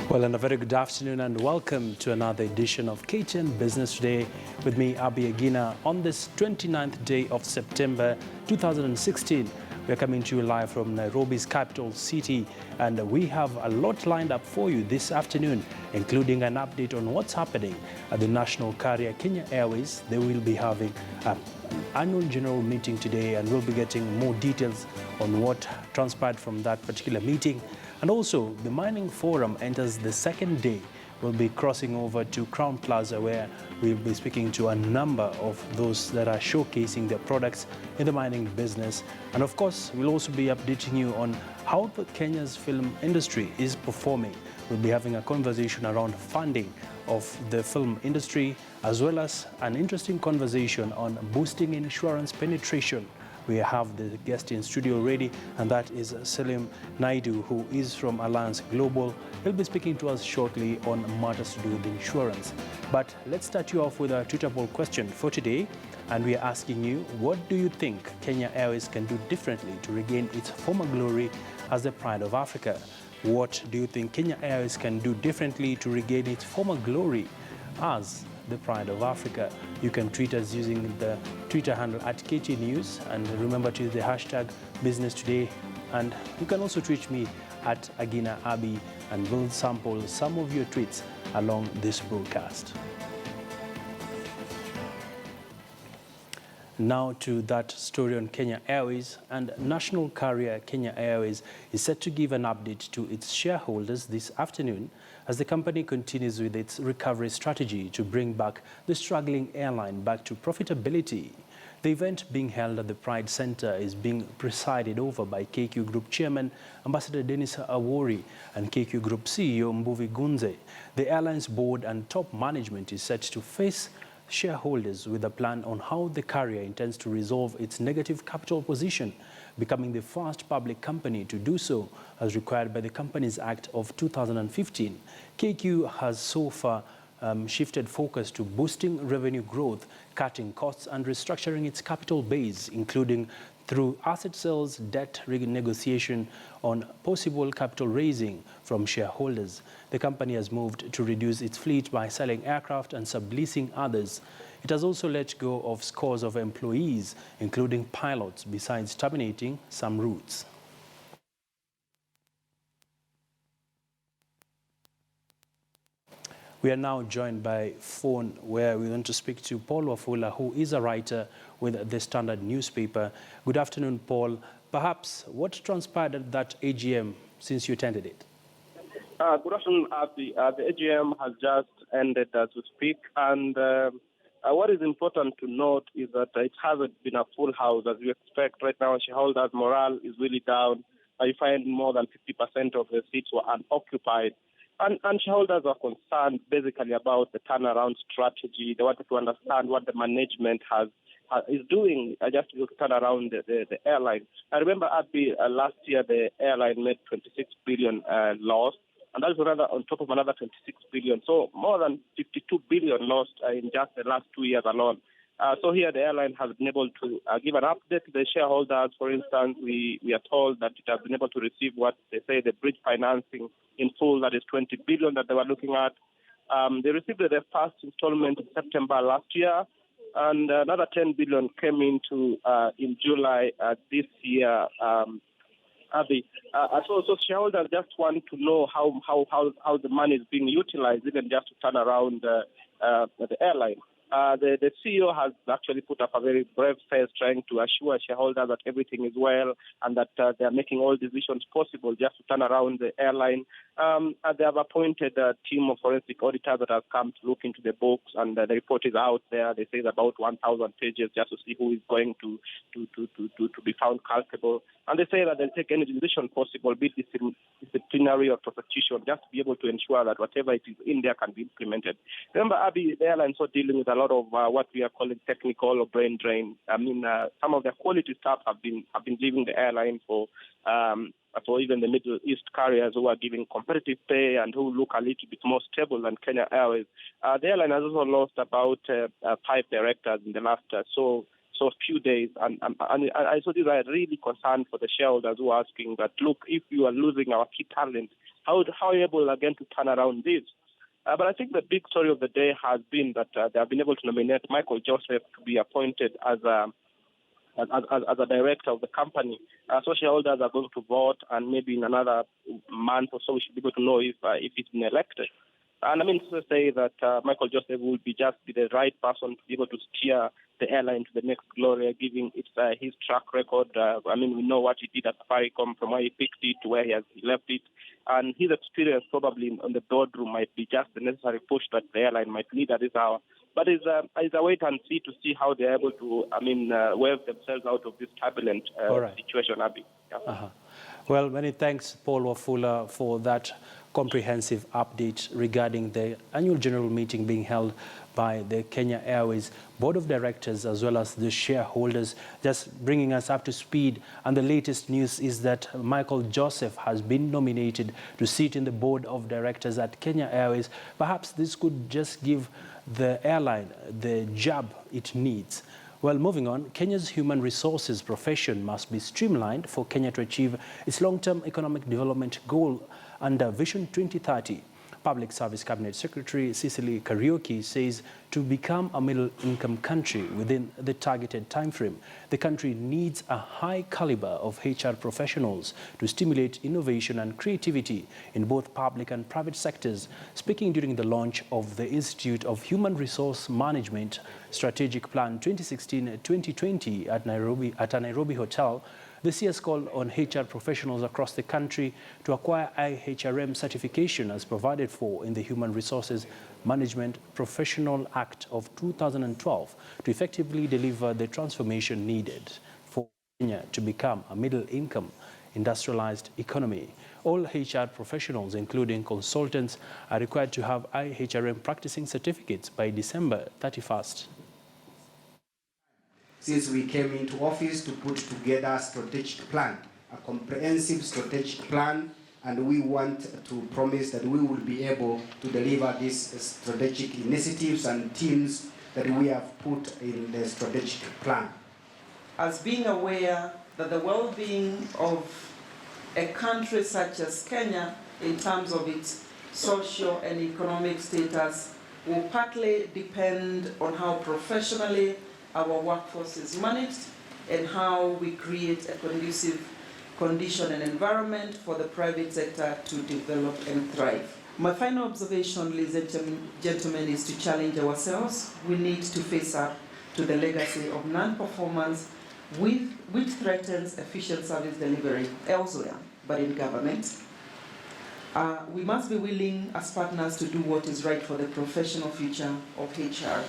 Well, and a very good afternoon and welcome to another edition of KTN Business Today with me, Abi Agina, on this 29th day of September 2016. We're coming to you live from Nairobi's capital city, and we have a lot lined up for you this afternoon, including an update on what's happening at the national carrier Kenya Airways. They will be having an annual general meeting today, and we'll be getting more details on what transpired from that particular meeting. And also, the mining forum enters the second day. We'll be crossing over to Crown Plaza, where we'll be speaking to a number of those that are showcasing their products in the mining business. And of course, we'll also be updating you on how Kenya's film industry is performing. We'll be having a conversation around funding of the film industry, as well as an interesting conversation on boosting insurance penetration. We have the guest in studio already, and that is Salim Naidu, who is from Alliance Global. He'll be speaking to us shortly on matters to do with insurance. But let's start you off with a Twitter poll question for today. And we are asking you, what do you think Kenya Airways can do differently to regain its former glory as the pride of Africa? What do you think Kenya Airways can do differently to regain its former glory as the pride of Africa? You can tweet us using the Twitter handle at KT News, and remember to use the hashtag Business Today. And you can also tweet me at Agina Abi, and we'll sample some of your tweets along this broadcast. Now to that story on Kenya Airways, and national carrier Kenya Airways is set to give an update to its shareholders this afternoon as the company continues with its recovery strategy to bring back the struggling airline back to profitability. The event being held at the Pride Center is being presided over by KQ Group Chairman Ambassador Dennis Awori and KQ Group CEO Mbuvi Gunze. The airline's board and top management is set to face shareholders with a plan on how the carrier intends to resolve its negative capital position, becoming the first public company to do so as required by the Companies Act of 2015. KQ has so far shifted focus to boosting revenue growth, cutting costs and restructuring its capital base, including through asset sales, debt renegotiation, on possible capital raising from shareholders. The company has moved to reduce its fleet by selling aircraft and subleasing others. It has also let go of scores of employees, including pilots, besides terminating some routes. We are now joined by phone, where we want to speak to Paul Wafula, who is a writer with the Standard newspaper. Good afternoon, Paul. Perhaps what transpired at that AGM since you attended it? Good afternoon, Abdi. The AGM has just ended as we speak, and what is important to note is that it hasn't been a full house as you expect. Right now, shareholders' morale is really down. You find more than 50% of the seats were unoccupied. And shareholders are concerned basically about the turnaround strategy. They wanted to understand what the management is doing just to turn around the airline. I remember last year the airline made 26 billion loss, and that's another on top of another 26 billion. So more than 52 billion lost in just the last 2 years alone. So here the airline has been able to give an update to the shareholders. For instance, we are told that it has been able to receive what they say the bridge financing in full, that is 20 billion that they were looking at. They received their first installment in September last year, and another 10 billion came into in July this year. So shareholders just want to know how the money is being utilized, even just to turn around the airline. The CEO has actually put up a very brave face trying to assure shareholders that everything is well and that they are making all decisions possible just to turn around the airline. They have appointed a team of forensic auditors that have come to look into the books, and the report is out there. They say it's about 1,000 pages just to see who is going to be found culpable. And they say that they'll take any decision possible, be it disciplinary or prosecution, just to be able to ensure that whatever it is in there can be implemented. Remember, Abby, the airlines are dealing with a lot of what we are calling technical or brain drain. I mean, some of the quality staff have been leaving the airline for even the Middle East carriers who are giving competitive pay and who look a little bit more stable than Kenya Airways. The airline has also lost about 5 directors in the last few days, and I saw these are really concerned for the shareholders who are asking that, look, if you are losing our key talent, how are you able again to turn around this? But I think the big story of the day has been that they have been able to nominate Michael Joseph to be appointed as a director of the company. So shareholders are going to vote, and maybe in another month or so we should be able to know if he's been elected. And I mean to say that Michael Joseph will be the right person to be able to steer the airline to the next glory, given his track record. I mean, we know what he did at Safaricom, from where he picked it to where he left it. And his experience probably on the boardroom might be just the necessary push that the airline might need at this hour. But it's a wait and see to see how they're able to, wave themselves out of this turbulent situation, Abby. Yeah. Well, many thanks, Paul Wafula, for that comprehensive update regarding the annual general meeting being held by the Kenya Airways Board of Directors as well as the shareholders, just bringing us up to speed. And the latest news is that Michael Joseph has been nominated to sit in the Board of Directors at Kenya Airways. Perhaps this could just give the airline the jab it needs. Well, moving on, Kenya's human resources profession must be streamlined for Kenya to achieve its long-term economic development goal under Vision 2030. Public Service Cabinet Secretary Cecily Kariuki says to become a middle-income country within the targeted timeframe, the country needs a high caliber of HR professionals to stimulate innovation and creativity in both public and private sectors. Speaking during the launch of the Institute of Human Resource Management Strategic Plan 2016-2020 at a Nairobi hotel, the CS called on HR professionals across the country to acquire IHRM certification as provided for in the Human Resources Management Professional Act of 2012 to effectively deliver the transformation needed for Kenya to become a middle-income industrialized economy. All HR professionals, including consultants, are required to have IHRM practicing certificates by December 31st. Since we came into office to put together a strategic plan, a comprehensive strategic plan, and we want to promise that we will be able to deliver these strategic initiatives and teams that we have put in the strategic plan. As being aware that the well-being of a country such as Kenya in terms of its social and economic status will partly depend on how professionally our workforce is managed and how we create a conducive condition and environment for the private sector to develop and thrive. My final observation, ladies and gentlemen, is to challenge ourselves. We need to face up to the legacy of non-performance which threatens efficient service delivery elsewhere, but in government. We must be willing as partners to do what is right for the professional future of HR.